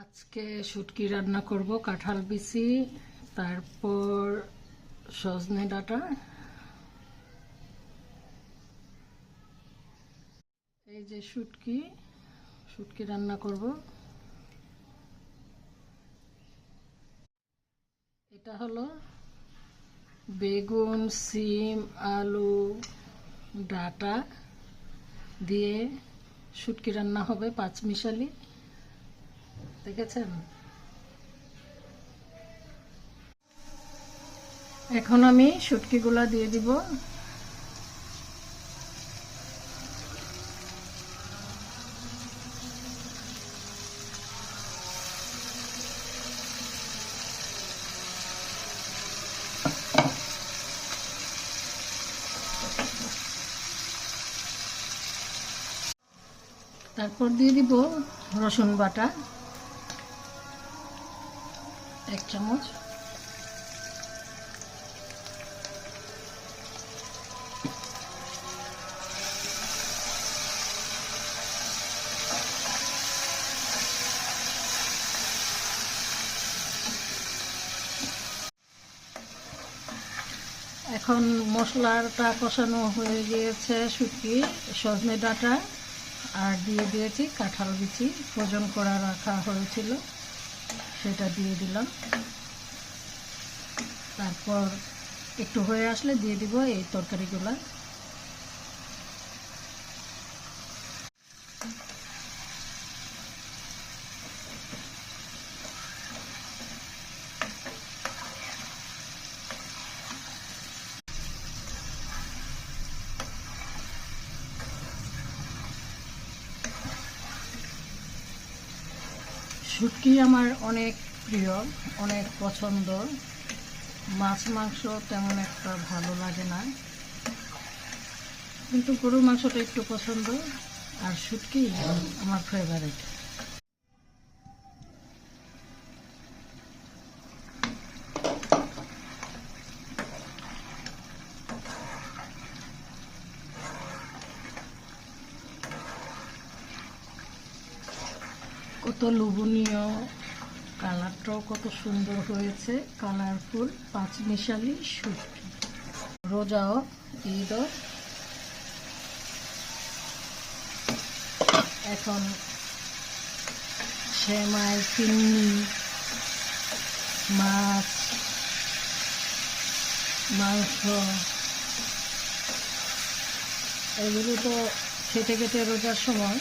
আজকে শুটকি রান্না করব, কাঁঠাল বিচি, তারপর সজনে ডাঁটা। এই যে শুটকি রান্না করব। এটা হলো বেগুন, সিম, আলু, ডাঁটা দিয়ে শুটকি রান্না হবে, পাঁচমিশালি। দেখেছেন? এখন আমি শুটকিগুলা দিয়ে দিব। তারপর দিয়ে দিব রসুন বাটা 1 চামচ। এখন মশলাটা কষানো হয়ে গিয়েছে। শুটকি, সজনে ডাঁটা আর দিয়ে দিয়েছি কাঁঠাল বিচি, ফ্রোজন করা রাখা হয়েছিল, সেটা দিয়ে দিলাম। তারপর একটু হয়ে আসলে দিয়ে দিব এই তরকারিগুলো। শুটকি আমার অনেক প্রিয়, অনেক পছন্দ। মাছ মাংস তেমন একটা ভালো লাগে না, কিন্তু গরুর মাংসটা একটু পছন্দ, আর শুটকি আমার ফেভারিট। কত লোভনীয়, কালারটাও কত সুন্দর হয়েছে, কালারফুল পাঁচমিশালি শুটকি। রোজাও, ঈদও। এখন সেমাই, চিংড়ি, মাছ, মাংস এগুলো তো খেতে খেতে রোজার সময়